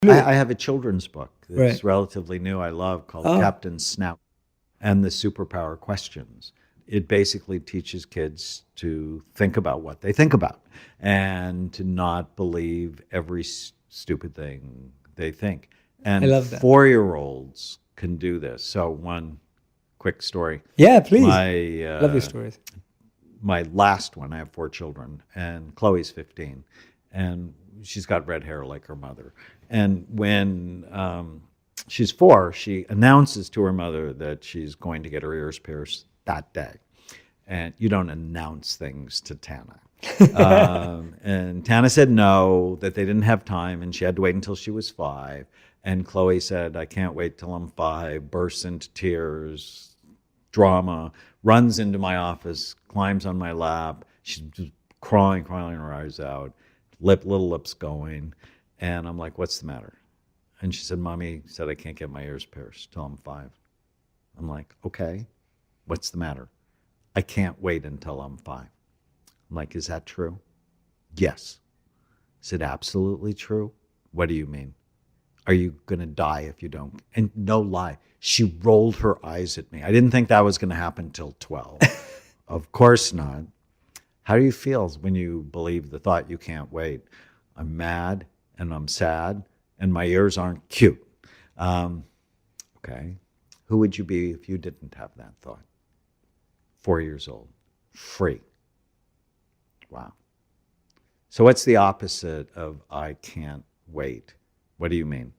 I have a children's book that's Right. relatively new, I love, called Oh, Captain Snout and the Superpower Questions. It basically teaches kids to think about what they think about and to not believe every stupid thing they think. I And love that. 4-year-olds can do this. So one quick story. Yeah, please. My Love your stories. my last one, I have 4 children, and Chloe's 15, and she's got red hair like her mother. And when she's 4, she announces to her mother that she's going to get her ears pierced that day. And you don't announce things to Tana. And Tana said no, that they didn't have time, and she had to wait until she was 5. And Chloe said, I can't wait till I'm 5, bursts into tears, drama, runs into my office, climbs on my lap. She's just crying her eyes out, little lips going. And I'm like, what's the matter? And she said, Mommy said I can't get my ears pierced till I'm 5. I'm like, okay, what's the matter? I can't wait until I'm 5. I'm like, is that true? Yes. Is it absolutely true? What do you mean? Are you going to die if you don't? And no lie, she rolled her eyes at me. I didn't think that was going to happen till 12. Of course not. How do you feel when you believe the thought you can't wait? I'm mad and I'm sad and my ears aren't cute. Okay. Who would you be if you didn't have that thought? 4 years old. Free. Wow. So what's the opposite of I can't wait? What do you mean?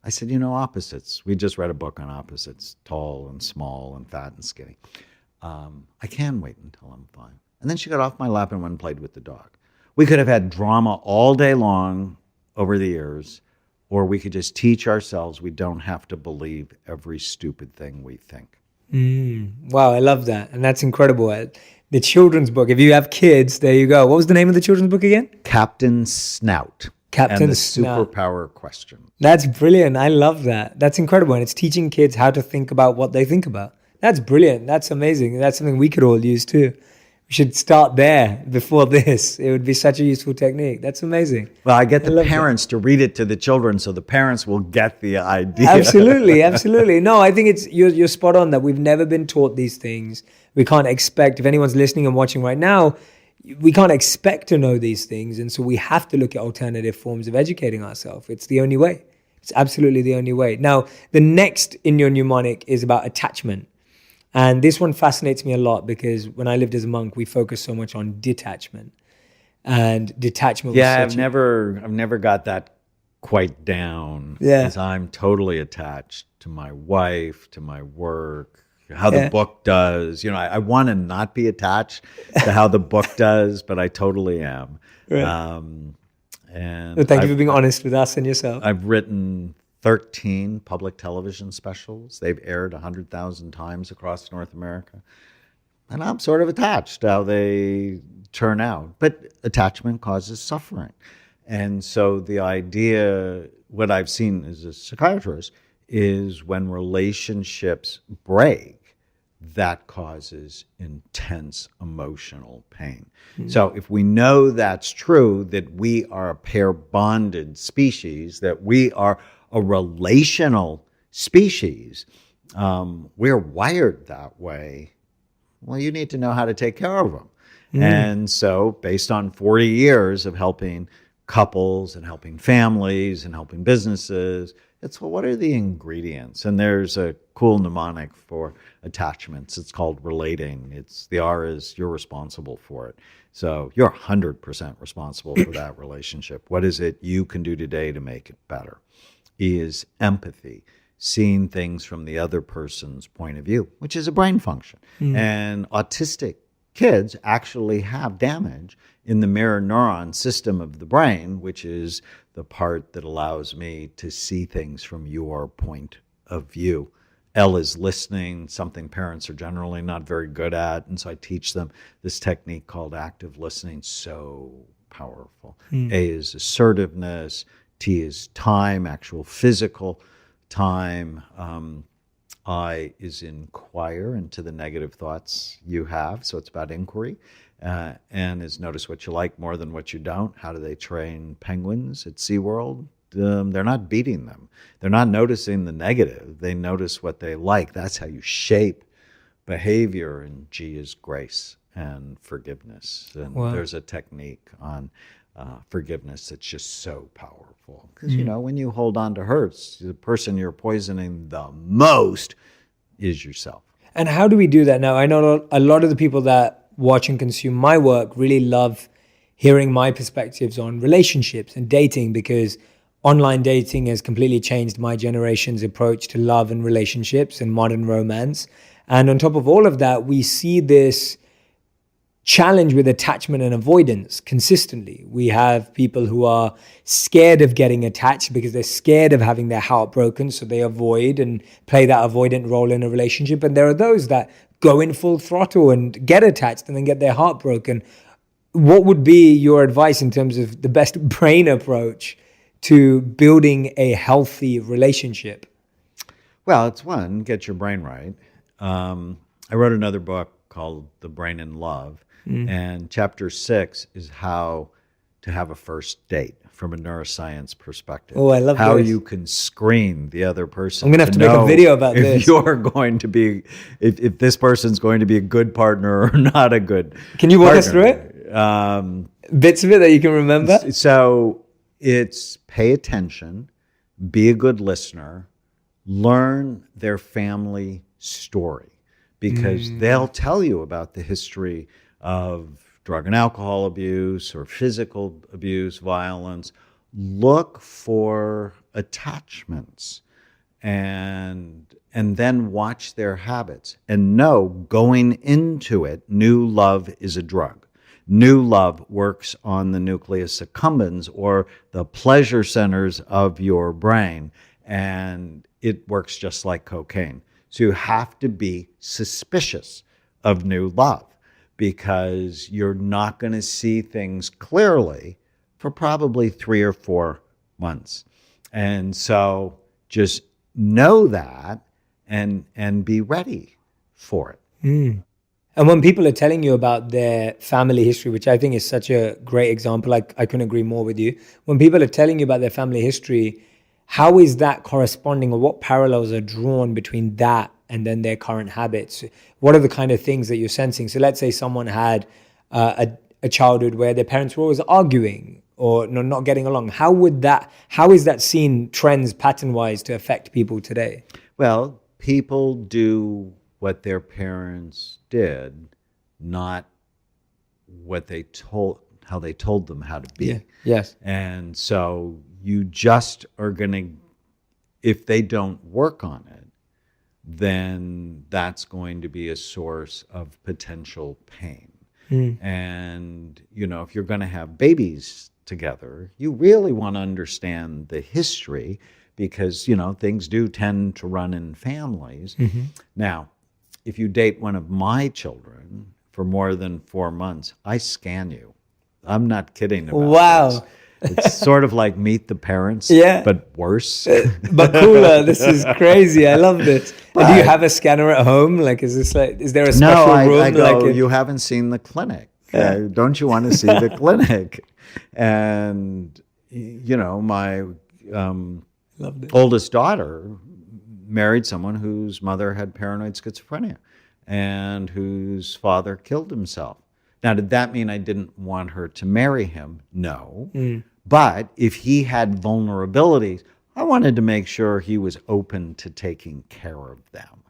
I said, opposites. We just read a book on opposites, tall and small and fat and skinny. I can wait until I'm 5. And then she got off my lap and went and played with the dog. We could have had drama all day long over the years, or we could just teach ourselves we don't have to believe every stupid thing we think. Wow, I love that. And that's incredible. The children's book, if you have kids, there you go. What was the name of the children's book again? Captain Snout. Captain and the Snout. Superpower Question. That's brilliant. I love that. That's incredible. And it's teaching kids how to think about what they think about. That's brilliant. That's amazing. That's something we could all use too. We should start there before this. It would be such a useful technique. That's amazing. Well, I get the parents to read it to the children so the parents will get the idea. Absolutely, absolutely. No, I think you're spot on that we've never been taught these things. We can't expect, if anyone's listening and watching right now, we can't expect to know these things. And so we have to look at alternative forms of educating ourselves. It's the only way. It's absolutely the only way. Now, the next in your mnemonic is about attachment. And this one fascinates me a lot because when I lived as a monk, we focused so much on detachment. And detachment was I've never got that quite down. Yeah. Because I'm totally attached to my wife, to my work, how the book does. I want to not be attached to how the book does, but I totally am. Right. And Well, thank you for being honest with us and yourself. I've written 13 public television specials. They've aired 100,000 times across North America. And I'm sort of attached to how they turn out. But attachment causes suffering. And so the idea, what I've seen as a psychiatrist, is when relationships break, that causes intense emotional pain. So if we know that's true, that we are a pair bonded species, that we are a relational species, we're wired that way. Well, you need to know how to take care of them. And so based on 40 years of helping couples and helping families and helping businesses, it's, well, what are the ingredients? And there's a cool mnemonic for attachments. It's called relating. The R is you're responsible for it. So you're 100% responsible for that relationship. What is it you can do today to make it better? E is empathy, seeing things from the other person's point of view, which is a brain function. And autistic kids actually have damage in the mirror neuron system of the brain, which is the part that allows me to see things from your point of view. L is listening, something parents are generally not very good at. And so I teach them this technique called active listening, so powerful. A is assertiveness. T is time, actual physical time. I is inquire into the negative thoughts you have. So it's about inquiry. N is notice what you like more than what you don't. How do they train penguins at SeaWorld? they're not beating them. They're not noticing the negative. They notice what they like. That's how you shape behavior. And G is grace and forgiveness. And Wow. there's a technique on forgiveness that's just so powerful. Because, you know, when you hold on to hurts, the person you're poisoning the most is yourself. And how do we do that now? I know a lot of the people that watch and consume my work really love hearing my perspectives on relationships and dating, because online dating has completely changed my generation's approach to love and relationships and modern romance. And on top of all of that, we see this challenge with attachment and avoidance consistently. We have people who are scared of getting attached because they're scared of having their heart broken, so they avoid and play that avoidant role in a relationship. And there are those that go in full throttle and get attached and then get their heart broken. What would be your advice in terms of the best brain approach to building a healthy relationship? Well, it's one, get your brain right. I wrote another book called The Brain in Love. And chapter 6 is how to have a first date from a neuroscience perspective. Oh, I love how this. you can screen the other person. I'm gonna have to make a know video about if this. You're going to be, if this person's going to be a good partner or not a good. Can you walk us through partner. it? Bits of it that you can remember? So it's pay attention, be a good listener, learn their family story, because they'll tell you about the history of drug and alcohol abuse or physical abuse, violence. Look for attachments and then watch their habits and know going into it, new love is a drug. New love works on the nucleus accumbens, or the pleasure centers of your brain, and it works just like cocaine. So you have to be suspicious of new love, because you're not going to see things clearly for probably 3 or 4 months. And so just know that and be ready for it. And when people are telling you about their family history, which I think is such a great example, I couldn't agree more with you. When people are telling you about their family history, how is that corresponding, or what parallels are drawn between that and then their current habits? What are the kind of things that you're sensing? So let's say someone had a childhood where their parents were always arguing or not getting along. How is that seen trends pattern-wise to affect people today? Well, people do what their parents did, not what they told, how they told them how to be. Yeah. Yes. And so you just are going to, if they don't work on it, then that's going to be a source of potential pain. And, you know, if you're going to have babies together, you really want to understand the history, because, you know, things do tend to run in families. Now, if you date one of my children for more than 4 months, I scan you. I'm not kidding about Wow. this. It's sort of like Meet the Parents, Yeah. but worse. But cooler. This is crazy. I love this. And do you have a scanner at home? Like, is there a special room? I go, like you haven't seen the clinic. Don't you want to see the clinic? And, you know, my Love this. oldest daughter married someone whose mother had paranoid schizophrenia and whose father killed himself. Now, did that mean I didn't want her to marry him? No. But if he had vulnerabilities, I wanted to make sure he was open to taking care of them.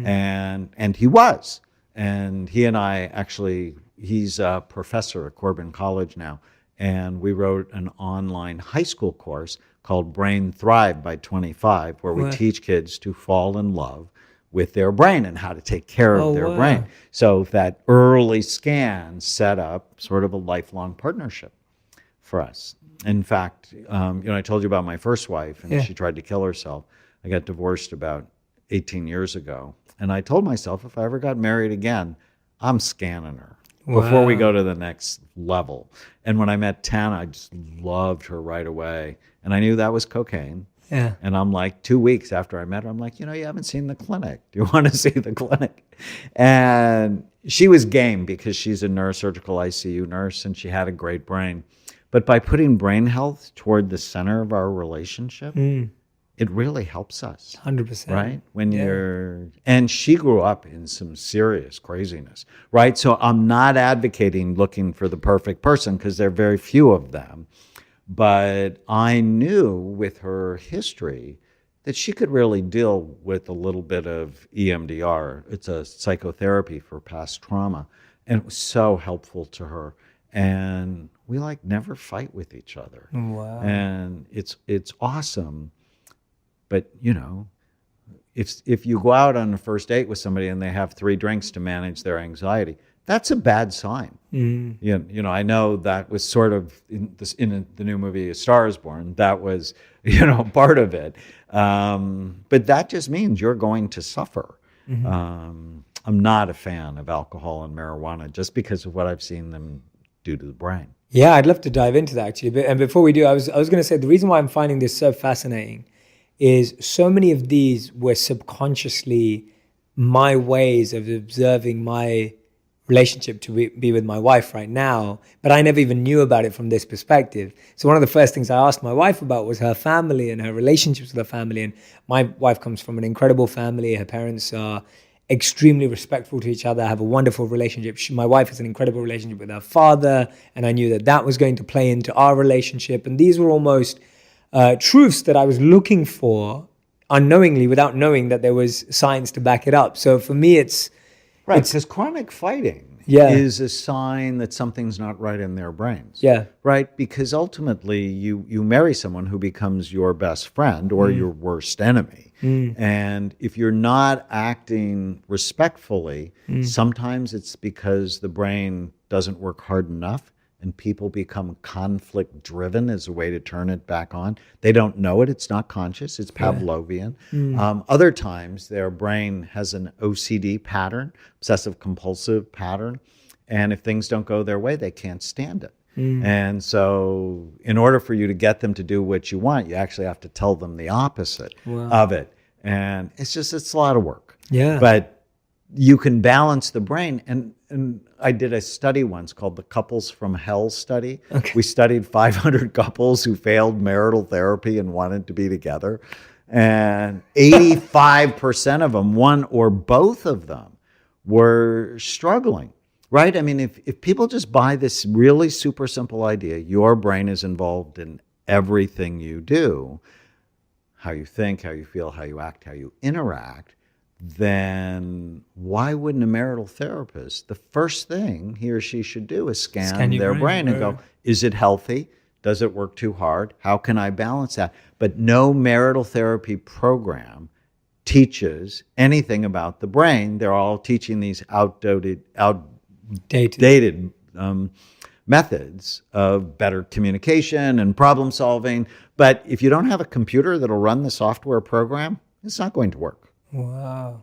And he was. And he and I actually, he's a professor at Corbin College now, and we wrote an online high school course called Brain Thrive by 25, where we teach kids to fall in love with their brain and how to take care of their brain. So that early scan set up sort of a lifelong partnership for us. In fact, you know, I told you about my first wife, and she tried to kill herself. I got divorced about 18 years ago. And I told myself, if I ever got married again, I'm scanning her before we go to the next level. And when I met Tana, I just loved her right away. And I knew that was cocaine. Yeah. And I'm like, 2 weeks after I met her, I'm like, you know, you haven't seen the clinic. Do you want to see the clinic? And she was game, because she's a neurosurgical ICU nurse and she had a great brain. But by putting brain health toward the center of our relationship, it really helps us. 100%. Right? And she grew up in some serious craziness, right? So I'm not advocating looking for the perfect person because there are very few of them. But I knew with her history that she could really deal with a little bit of EMDR. It's a psychotherapy for past trauma. And it was so helpful to her. And we never fight with each other. Wow. And it's awesome. But, if you go out on a first date with somebody and they have 3 drinks to manage their anxiety, that's a bad sign. I know that was sort of in the new movie A Star Is Born. That was, part of it. But that just means you're going to suffer. I'm not a fan of alcohol and marijuana just because of what I've seen them do to the brain. Yeah, I'd love to dive into that actually. And before we do, I was going to say the reason why I'm finding this so fascinating is so many of these were subconsciously my ways of observing my relationship to be with my wife right now, but I never even knew about it from this perspective. So one of the first things I asked my wife about was her family and her relationships with her family. And my wife comes from an incredible family. Her parents are extremely respectful to each other, have a wonderful relationship. My wife has an incredible relationship with her father, and I knew that was going to play into our relationship. And these were almost truths that I was looking for unknowingly without knowing that there was science to back it up. So for me, it's... Right, because chronic fighting Yeah. is a sign that something's not right in their brains. Yeah. Right? Because ultimately you marry someone who becomes your best friend or your worst enemy. And if you're not acting respectfully, sometimes it's because the brain doesn't work hard enough and people become conflict driven as a way to turn it back on. They don't know it. It's not conscious. It's Pavlovian. Other times their brain has an OCD pattern, obsessive compulsive pattern. And if things don't go their way, they can't stand it. And so in order for you to get them to do what you want, you actually have to tell them the opposite of it. And it's a lot of work. Yeah. But you can balance the brain. And I did a study once called the Couples from Hell study. Okay. We studied 500 couples who failed marital therapy and wanted to be together. And 85% of them, one or both of them, were struggling, right? I mean, if people just buy this really super simple idea, your brain is involved in everything you do, how you think, how you feel, how you act, how you interact, then why wouldn't a marital therapist, the first thing he or she should do is scan your their brain and go, is it healthy? Does it work too hard? How can I balance that? But no marital therapy program teaches anything about the brain. They're all teaching these outdated methods of better communication and problem solving. But if you don't have a computer that'll run the software program, it's not going to work. Wow.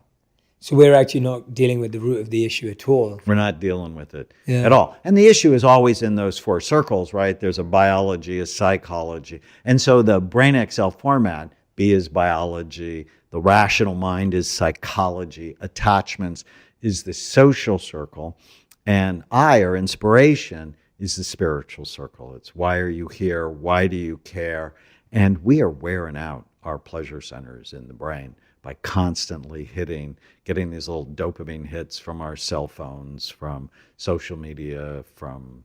So we're actually not dealing with the root of the issue at all. We're not dealing with it at all. And the issue is always in those 4 circles, right? There's a biology, a psychology. And so the Brain Excel format, B is biology, the rational mind is psychology, attachments is the social circle, and I, or inspiration, is the spiritual circle. It's why are you here? Why do you care? And we are wearing out our pleasure centers in the brain by constantly getting these little dopamine hits from our cell phones, from social media, from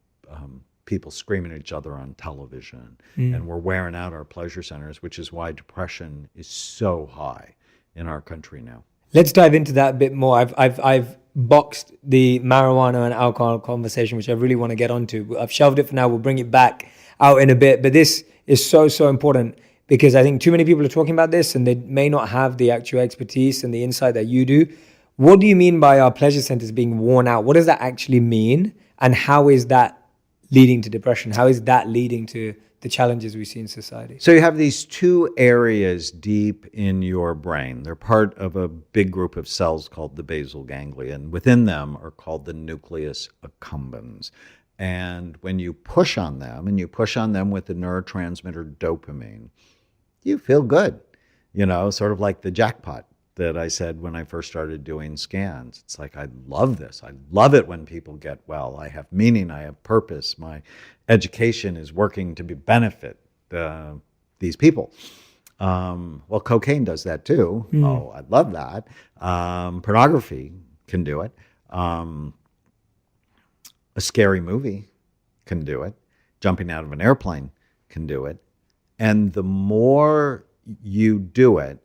people screaming at each other on television. And we're wearing out our pleasure centers, which is why depression is so high in our country now. Let's dive into that a bit more. I've boxed the marijuana and alcohol conversation, which I really want to get onto. I've shelved it for now. We'll bring it back out in a bit. But this is so important, because I think too many people are talking about this and they may not have the actual expertise and the insight that you do. What do you mean by our pleasure centers being worn out? What does that actually mean? And how is that leading to depression? How is that leading to the challenges we see in society? So you have these 2 areas deep in your brain. They're part of a big group of cells called the basal ganglia, and within them are called the nucleus accumbens. And when you push on them, and you push on them with the neurotransmitter dopamine, you feel good, sort of like the jackpot that I said when I first started doing scans. It's like, I love this. I love it when people get well. I have meaning. I have purpose. My education is working to benefit these people. Well, cocaine does that too. Oh, I love that. Pornography can do it. A scary movie can do it. Jumping out of an airplane can do it. And the more you do it,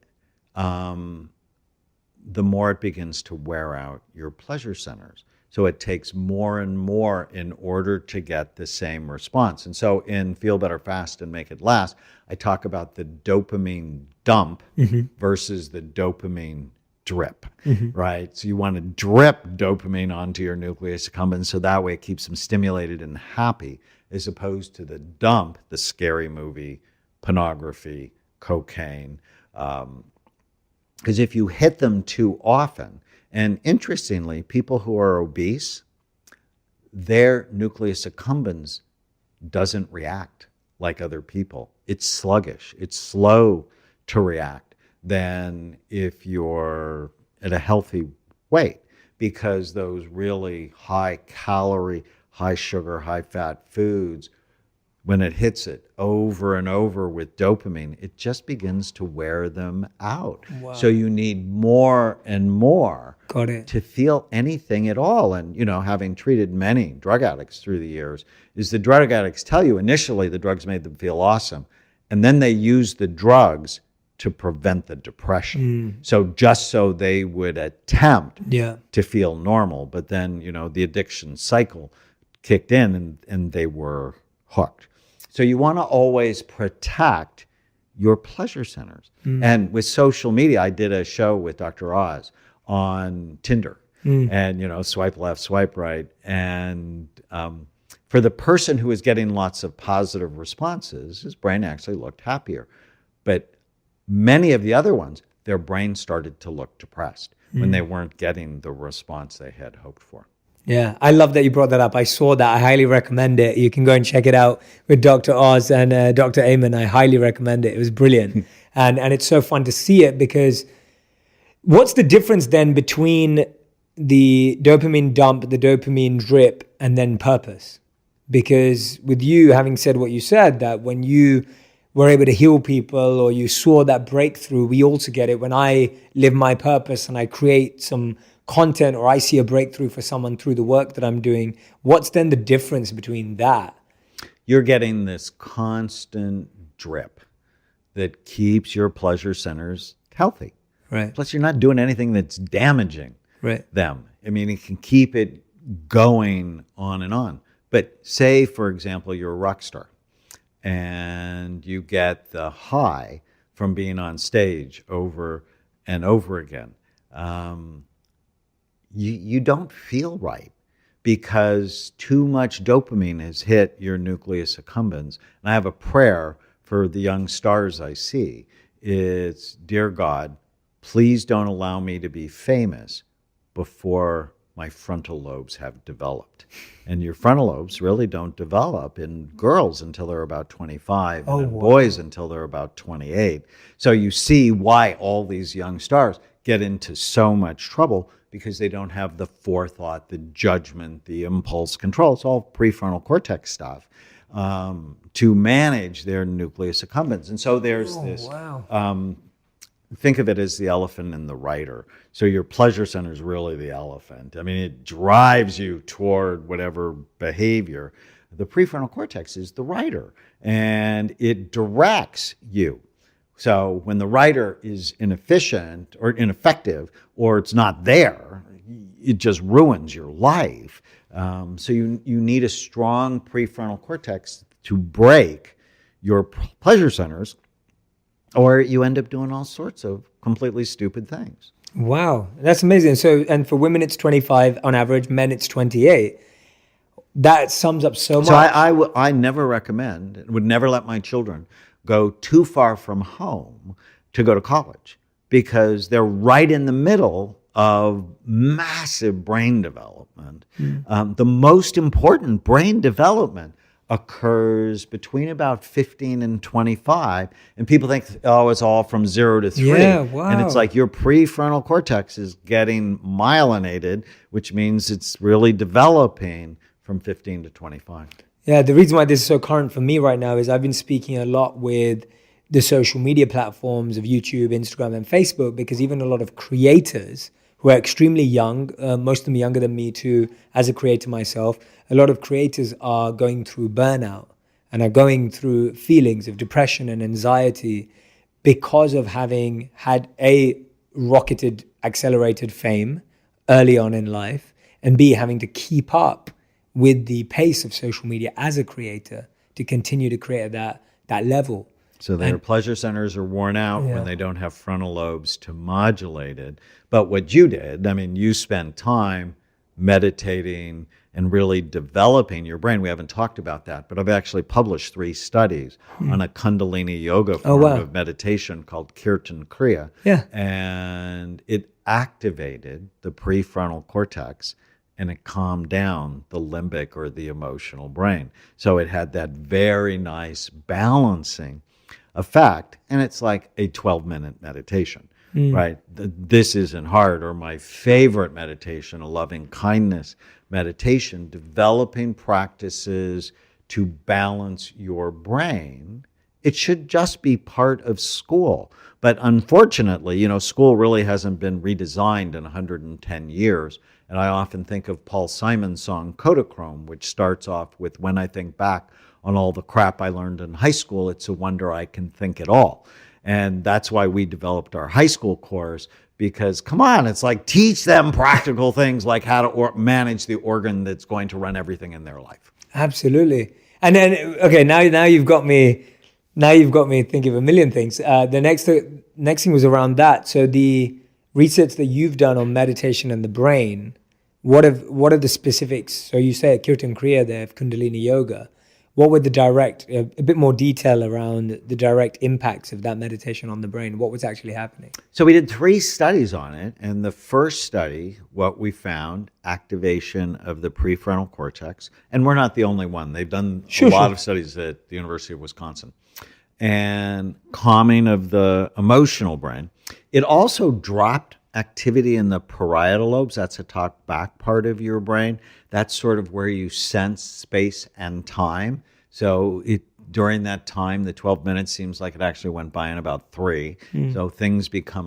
the more it begins to wear out your pleasure centers. So it takes more and more in order to get the same response. And so in Feel Better Fast and Make It Last, I talk about the dopamine dump versus the dopamine drip, right? So you want to drip dopamine onto your nucleus accumbens so that way it keeps them stimulated and happy, as opposed to the dump, the scary movie, pornography, cocaine. Because if you hit them too often, and interestingly, people who are obese, their nucleus accumbens doesn't react like other people. It's sluggish. It's slow to react than if you're at a healthy weight, because those really high calorie, high sugar, high fat foods, when it hits it over and over with dopamine, it just begins to wear them out. Wow. So you need more and more Got it. to feel anything at all. And, you know, having treated many drug addicts through the years, is the drug addicts tell you initially the drugs made them feel awesome. And then they use the drugs to prevent the depression. So just so they would attempt to feel normal. But then, you know, the addiction cycle kicked in and they were hooked. So you want to always protect your pleasure centers. And with social media, I did a show with Dr. Oz on Tinder. And, you know, swipe left, swipe right. And for the person who was getting lots of positive responses, his brain actually looked happier. But many of the other ones, their brain started to look depressed when they weren't getting the response they had hoped for. Yeah, I love that you brought that up. I saw that. I highly recommend it. You can go and check it out with Dr. Oz and Dr. Amen. I highly recommend it. It was brilliant. and it's so fun to see it, because what's the difference then between the dopamine dump, the dopamine drip, and then purpose? Because with you having said what you said, that when you were able to heal people or you saw that breakthrough, we also get it. When I live my purpose and I create some content or I see a breakthrough for someone through the work that I'm doing, what's then the difference between that? You're getting this constant drip that keeps your pleasure centers healthy. Right. Plus, you're not doing anything that's damaging them. I mean, it can keep it going on and on. But say, for example, you're a rock star and you get the high from being on stage over and over again. You don't feel right because too much dopamine has hit your nucleus accumbens. And I have a prayer for the young stars I see. It's, dear God, please don't allow me to be famous before my frontal lobes have developed. And your frontal lobes really don't develop in girls until they're about 25, and in boys until they're about 28. So you see why all these young stars get into so much trouble, because they don't have the forethought, the judgment, the impulse control. It's all prefrontal cortex stuff to manage their nucleus accumbens. And so there's think of it as the elephant and the rider. So your pleasure center is really the elephant. I mean, it drives you toward whatever behavior. The prefrontal cortex is the rider, and it directs you. So when the rider is inefficient or ineffective, or it's not there, it just ruins your life. So you need a strong prefrontal cortex to break your pleasure centers, or you end up doing all sorts of completely stupid things. Wow, that's amazing. So, and for women, it's 25 on average, men, it's 28. That sums up so much. So I never recommend, and would never let my children go too far from home to go to college, because they're right in the middle of massive brain development. The most important brain development occurs between about 15 and 25. And people think, oh, it's all from 0 to 3. Yeah, wow. And it's like your prefrontal cortex is getting myelinated, which means it's really developing from 15 to 25. Yeah, the reason why this is so current for me right now is I've been speaking a lot with the social media platforms of YouTube, Instagram, and Facebook, because even a lot of creators who are extremely young, most of them younger than me too, as a creator myself, a lot of creators are going through burnout and are going through feelings of depression and anxiety because of having had rocketed, accelerated fame early on in life, and B, having to keep up with the pace of social media as a creator to continue to create at that level. So their pleasure centers are worn out when they don't have frontal lobes to modulate it. But what you did, I mean, you spent time meditating and really developing your brain. We haven't talked about that, but I've actually published 3 studies on a Kundalini yoga form of meditation called Kirtan Kriya. Yeah. And it activated the prefrontal cortex and it calmed down the limbic or the emotional brain. So it had that very nice balancing effect. And it's like a 12-minute meditation, right? This isn't hard. Or my favorite meditation, a loving kindness meditation, developing practices to balance your brain. It should just be part of school. But unfortunately, you know, school really hasn't been redesigned in 110 years. And I often think of Paul Simon's song, Kodachrome, which starts off with, when I think back on all the crap I learned in high school, it's a wonder I can think at all. And that's why we developed our high school course, because come on, it's like teach them practical things like how to manage the organ that's going to run everything in their life. Absolutely. And then, okay, now you've got me. Now you've got me thinking of a million things. The next thing was around that. So the research that you've done on meditation and the brain, what are the specifics? So you say at Kirtan Kriya there of Kundalini Yoga. What were the direct, a bit more detail around the direct impacts of that meditation on the brain? What was actually happening? So we did 3 studies on it. And the first study, what we found, activation of the prefrontal cortex. And we're not the only one. They've done a lot of studies at the University of Wisconsin. And calming of the emotional brain. It also dropped activity in the parietal lobes. That's the top back part of your brain. That's sort of where you sense space and time. So during that time, the 12 minutes seems like it actually went by in about 3. So things become...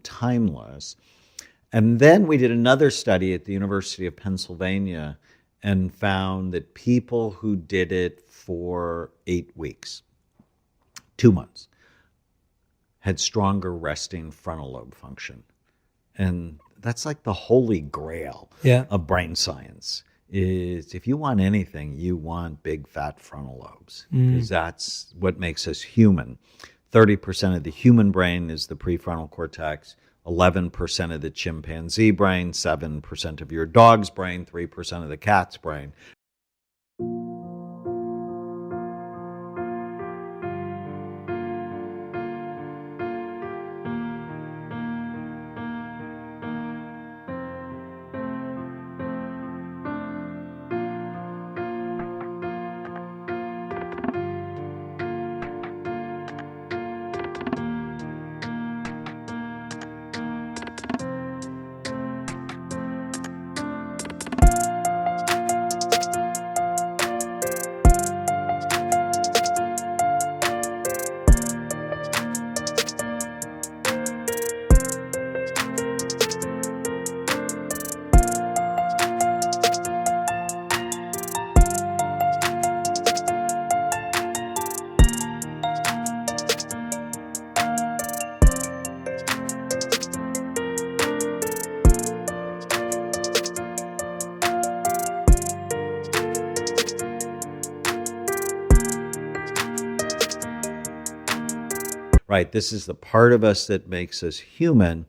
timeless. And then we did another study at the University of Pennsylvania and found that people who did it for 8 weeks, 2 months, had stronger resting frontal lobe function. And that's like the holy grail of brain science. Is if you want anything, you want big fat frontal lobes, because that's what makes us human. 30% of the human brain is the prefrontal cortex, 11% of the chimpanzee brain, 7% of your dog's brain, 3% of the cat's brain. right? This is the part of us that makes us human,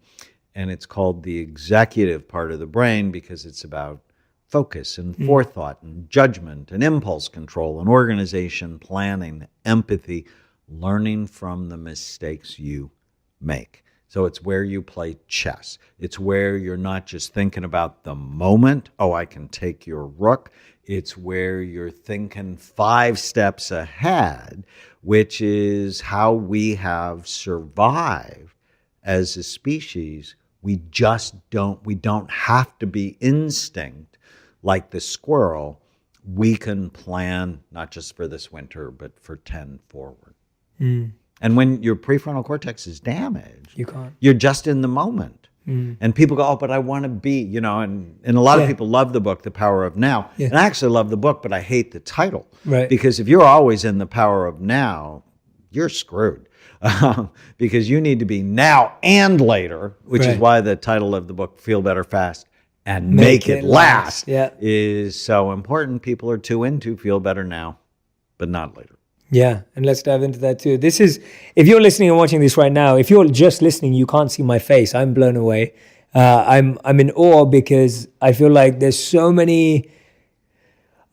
and it's called the executive part of the brain because it's about focus and forethought and judgment and impulse control and organization, planning, empathy, learning from the mistakes you make. So it's where you play chess. It's where you're not just thinking about the moment, oh, I can take your rook. It's where you're thinking 5 steps ahead, which is how we have survived as a species. We don't have to be instinct like the squirrel. We can plan not just for this winter, but for 10 forward. And when your prefrontal cortex is damaged, You can't. you're just in the moment. And people go, oh, but I want to be, and a lot of people love the book, The Power of Now. And I actually love the book, but I hate the title. Right. Because if you're always in the power of now, you're screwed. Because you need to be now and later, which is why the title of the book, Feel Better Fast and Make It Last, is so important. People are too into feel better now, but not later. Yeah, and let's dive into that too. This is, if you're listening and watching this right now, if you're just listening, you can't see my face. I'm blown away. I'm in awe because I feel like there's so many,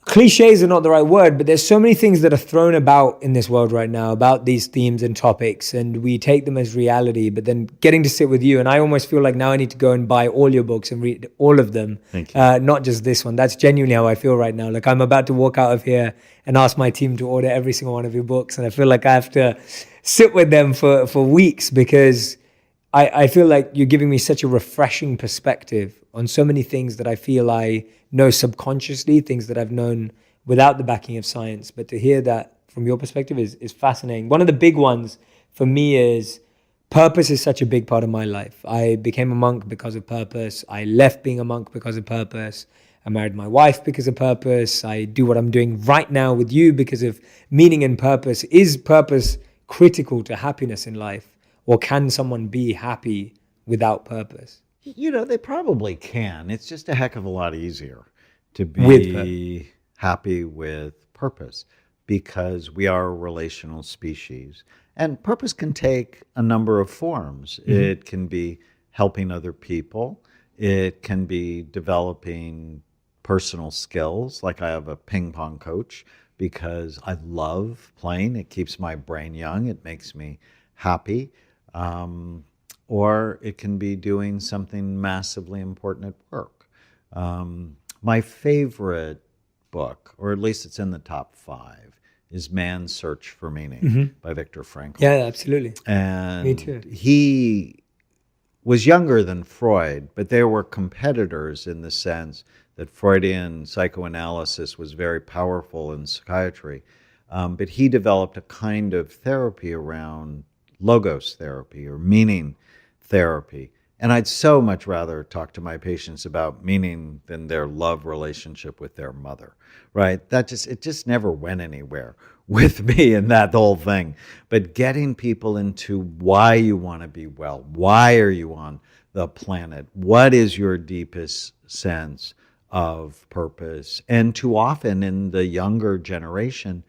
cliches are not the right word, but there's so many things that are thrown about in this world right now about these themes and topics, and we take them as reality, but then getting to sit with you, and I almost feel like now I need to go and buy all your books and read all of them. Thank you. Not just this one. That's genuinely how I feel right now. Like I'm about to walk out of here and ask my team to order every single one of your books, and I feel like I have to sit with them for weeks because I feel like you're giving me such a refreshing perspective on so many things that I feel I know subconsciously, things that I've known without the backing of science. But to hear that from your perspective is fascinating. One of the big ones for me is purpose is such a big part of my life. I became a monk because of purpose. I left being a monk because of purpose. I married my wife because of purpose. I do what I'm doing right now with you because of meaning and purpose. Is purpose critical to happiness in life? Or can someone be happy without purpose? They probably can. It's just a heck of a lot easier to be happy with purpose because we are a relational species. And purpose can take a number of forms. It can be helping other people. It can be developing personal skills. Like I have a ping pong coach because I love playing. It keeps my brain young. It makes me happy. Or it can be doing something massively important at work. My favorite book, or at least it's in the top 5, is Man's Search for Meaning by Viktor Frankl. Yeah, absolutely. And me too. He was younger than Freud, but they were competitors in the sense that Freudian psychoanalysis was very powerful in psychiatry. But he developed a kind of therapy around logos therapy or meaning therapy. And I'd so much rather talk to my patients about meaning than their love relationship with their mother, right? It just never went anywhere with me and that whole thing. But getting people into why you want to be well, why are you on the planet? What is your deepest sense of purpose? And too often in the younger generation,